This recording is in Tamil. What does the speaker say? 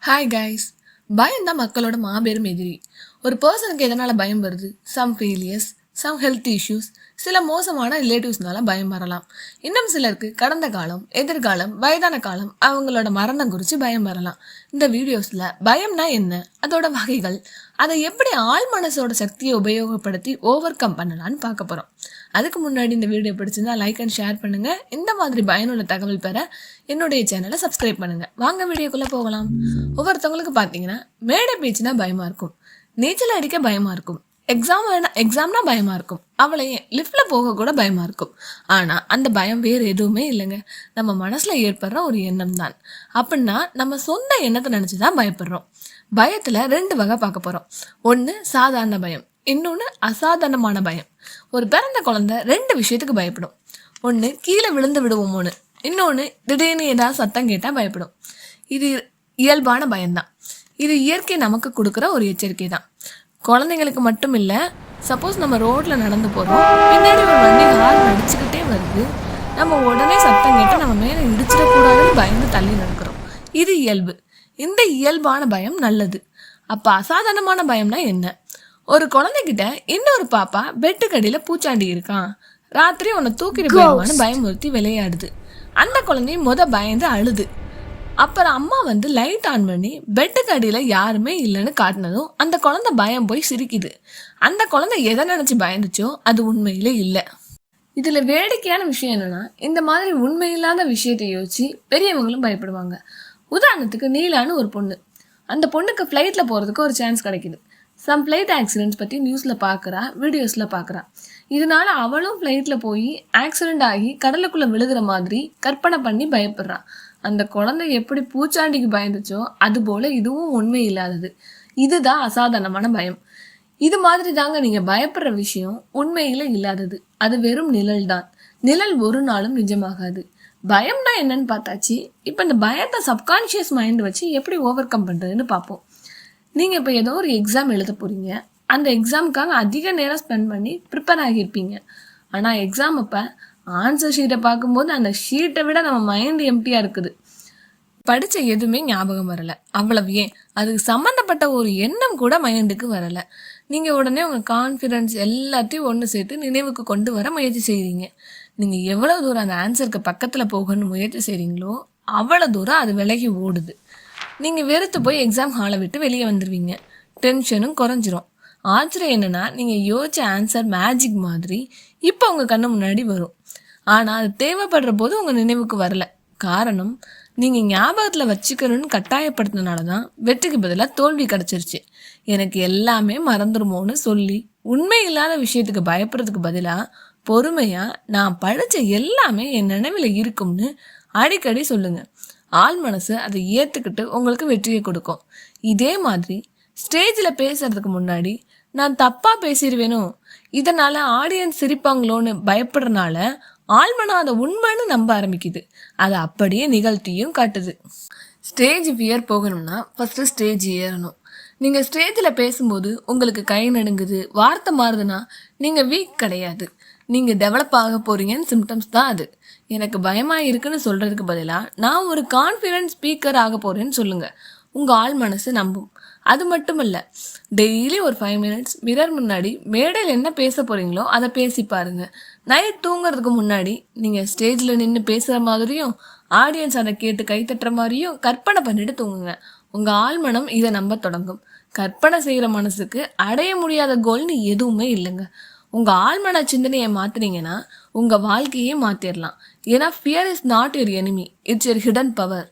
Hi guys. பயம் தான் மக்களோட மாபெரும் எதிரி. ஒரு பர்சனுக்கு எதனால் பயம் வருது? Some failures, some health issues, சில மோசமான ரிலேட்டிவ்ஸ்னால பயம் வரலாம். இன்னும் சிலருக்கு கடந்த காலம், எதிர்காலம், வயதான காலம், அவங்களோட மரணம் குறித்து பயம் வரலாம். இந்த வீடியோஸில் பயம்னா என்ன, அதோட வகைகள், அதை எப்படி ஆள் மனசோட சக்தியை உபயோகப்படுத்தி ஓவர் கம் பண்ணலான்னு பார்க்க போகிறோம். அதுக்கு முன்னாடி இந்த வீடியோ பிடிச்சிருந்தா லைக் அண்ட் ஷேர் பண்ணுங்கள். இந்த மாதிரி பயனுள்ள தகவல் பெற என்னுடைய சேனலை சப்ஸ்கிரைப் பண்ணுங்கள். வாங்க வீடியோக்குள்ளே போகலாம். ஒவ்வொருத்தவங்களுக்கு பார்த்தீங்கன்னா மேடை பேச்சுனா பயமாக இருக்கும், நீச்சல் அடிக்க பயமாக இருக்கும், எக்ஸாம்னா பயமாக இருக்கும், அவளையே லிஃப்டில் போக கூட பயமாக இருக்கும். ஆனால் அந்த பயம் வேறு எதுவுமே இல்லைங்க, நம்ம மனசில் ஏற்படுற ஒரு எண்ணம் தான். அப்படின்னா நம்ம சொந்த எண்ணத்தை நினச்சி தான் பயப்படுறோம். பயத்தில் 2 வகை பார்க்க போகிறோம். ஒன்று சாதாரண பயம், இன்னொன்று அசாதாரணமான பயம். ஒரு பிறந்த குழந்தை 2 விஷயத்துக்கு பயப்படும். ஒன்று கீழே விழுந்து விடுவோமோன்னு, இன்னொன்று திடீர்னு ஏதாவது சத்தம் கேட்டால் பயப்படும். இது இயல்பான பயம்தான். இது இயற்கை நமக்கு கொடுக்குற ஒரு எச்சரிக்கை தான். குழந்தைங்களுக்கு மட்டும் இல்லை, சப்போஸ் நம்ம ரோட்டில் நடந்து போகிறோம், பின்னாடி ஒரு வண்டி ஹார்ன் அடிச்சுக்கிட்டே வருது, நம்ம உடனே சத்தம் கேட்டால் நம்ம மேலே இடிச்சிடக்கூடாதுன்னு பயந்து தள்ளி நடக்கிறோம். இது இயல்பு. இந்த இயல்பான பயம் நல்லது. அப்போ அசாதாரணமான பயம்னா என்ன? ஒரு குழந்தைகிட்ட இன்னொரு பாப்பா பெட்டுக்கடியில் பூச்சாண்டி இருக்கான், ராத்திரி உன்னை தூக்கிட்டு போயிடுவான்னு பயமுறுத்தி விளையாடுது. அந்த குழந்தையும் பயந்து அழுது. அப்புறம் அம்மா வந்து லைட் ஆன் பண்ணி பெட்டுக்கு அடியில் யாருமே இல்லைன்னு காட்டினதும் அந்த குழந்தை பயம் போய் சிரிக்குது. அந்த குழந்தை எதை நினச்சி பயந்துச்சோ அது உண்மையிலே இல்லை. இதில் வேடிக்கையான விஷயம் என்னன்னா, இந்த மாதிரி உண்மையில்லாத விஷயத்தை யோசிச்சு பெரியவங்களும் பயப்படுவாங்க. உதாரணத்துக்கு நீலான்னு ஒரு பொண்ணு. அந்த பொண்ணுக்கு ஃப்ளைட்டில் போகிறதுக்கு ஒரு சான்ஸ் கிடைக்குது. சம் ஃப்ளைட் ஆக்சிடென்ட்ஸ் பற்றி நியூஸில் பார்க்குறா, வீடியோஸில் பார்க்குறா. இதனால அவளும் ஃப்ளைட்டில் போய் ஆக்சிடெண்ட் ஆகி கடலுக்குள்ளே விழுகிற மாதிரி கற்பனை பண்ணி பயப்படுறான். அந்த குழந்தை எப்படி பூச்சாண்டிக்கு பயந்துச்சோ அதுபோல் இதுவும் உண்மை இல்லாதது. இதுதான் அசாதாரணமான பயம். இது மாதிரி தாங்க நீங்கள் பயப்படுற விஷயம் உண்மையில் இல்லாதது. அது வெறும் நிழல் தான். நிழல் ஒரு நாளும் நிஜமாகாது. பயம்னா என்னன்னு பார்த்தாச்சு. இப்போ இந்த பயத்தை சப்கான்ஷியஸ் மைண்ட் வச்சு எப்படி ஓவர் கம் பண்ணுறதுன்னு பார்ப்போம். நீங்கள் இப்போ ஏதோ ஒரு எக்ஸாம் எழுத போகிறீங்க. அந்த எக்ஸாமுக்காக அதிக நேரம் ஸ்பெண்ட் பண்ணி ப்ரிப்பேர் ஆகியிருப்பீங்க. ஆனால் எக்ஸாம் அப்போ ஆன்சர் ஷீட்டை பார்க்கும்போது அந்த ஷீட்டை விட நம்ம மைண்ட் எம்டியாக இருக்குது. படித்த எதுவுமே ஞாபகம் வரலை. அவ்வளவு ஏன், அதுக்கு சம்மந்தப்பட்ட ஒரு எண்ணம் கூட மைண்டுக்கு வரலை. நீங்கள் உடனே உங்கள் கான்ஃபிடென்ஸ் எல்லாத்தையும் ஒன்று சேர்த்து நினைவுக்கு கொண்டு வர முயற்சி செய்கிறீங்க. நீங்கள் எவ்வளோ தூரம் அந்த ஆன்சருக்கு பக்கத்தில் போகணும்னு முயற்சி செய்கிறீங்களோ அவ்வளோ தூரம் அது விலகி ஓடுது. நீங்கள் வெறுத்து போய் எக்ஸாம் ஹாலை விட்டு வெளியே வந்துடுவீங்க. டென்ஷனும் குறைஞ்சிரும். ஆச்சரியம் என்னென்னா, நீங்கள் யோசிச்ச ஆன்சர் மேஜிக் மாதிரி இப்போ உங்கள் கண்ணு முன்னாடி வரும். ஆனால் அது தேவைப்படுற போது உங்கள் நினைவுக்கு வரல. காரணம், நீங்கள் ஞாபகத்தில் வச்சுக்கணும்னு கட்டாயப்படுத்தினால தான் வெற்றிக்கு பதிலாக தோல்வி கிடச்சிருச்சு. எனக்கு எல்லாமே மறந்துடுமோன்னு சொல்லி உண்மை இல்லாத விஷயத்துக்கு பயப்படுறதுக்கு பதிலாக பொறுமையாக நான் படித்த எல்லாமே என் நினைவில் இருக்கும்னு அடிக்கடி சொல்லுங்கள். ஆள் மனசு அதை ஏற்றுக்கிட்டு உங்களுக்கு வெற்றியை கொடுக்கும். இதே மாதிரி ஸ்டேஜில் பேசுறதுக்கு முன்னாடி நான் தப்பாக பேசிடுவேனோ, இதனால் ஆடியன்ஸ் சிரிப்பாங்களோன்னு பயப்படுறனால ஆழ்மனம் அதை உண்மைன்னு நம்ப ஆரம்பிக்குது. அதை அப்படியே நிகழ்த்தியும் காட்டுது. ஸ்டேஜ் ஃபியர் போகணும்னா ஃபஸ்ட்டு ஸ்டேஜ் ஏறணும். நீங்கள் ஸ்டேஜில் பேசும்போது உங்களுக்கு கை நடுங்குது, வார்த்தை மாறுதுன்னா நீங்கள் வீக் கிடையாது, நீங்கள் டெவலப் ஆக போகிறீங்கன்னு சிம்டம்ஸ் தான் அது. எனக்கு பயமாக இருக்குன்னு சொல்கிறதுக்கு பதிலாக நான் ஒரு கான்ஃபிடென்ட் ஸ்பீக்கர் ஆக போகிறேன்னு சொல்லுங்கள். உங்கள் ஆள் மனசு நம்பும். அது மட்டும் இல்லை, டெய்லி ஒரு 5 minutes மிரர் முன்னாடி மேடையில் என்ன பேச போகிறீங்களோ அதை பேசி பாருங்கள். நைட் தூங்குறதுக்கு முன்னாடி நீங்கள் ஸ்டேஜில் நின்று பேசுகிற மாதிரியும் ஆடியன்ஸ் அதை கேட்டு கைத்தட்டுற மாதிரியும் கற்பனை பண்ணிட்டு தூங்குங்க. உங்கள் ஆழ்மனம் இதை நம்ப தொடங்கும். கற்பனை செய்கிற மனசுக்கு அடைய முடியாத கோல்னு எதுவுமே இல்லைங்க. உங்கள் ஆழ்மன சிந்தனையை மாற்றினீங்கன்னா உங்கள் வாழ்க்கையே மாற்றிடலாம். ஏன்னா fear is not your enemy, it's your hidden power.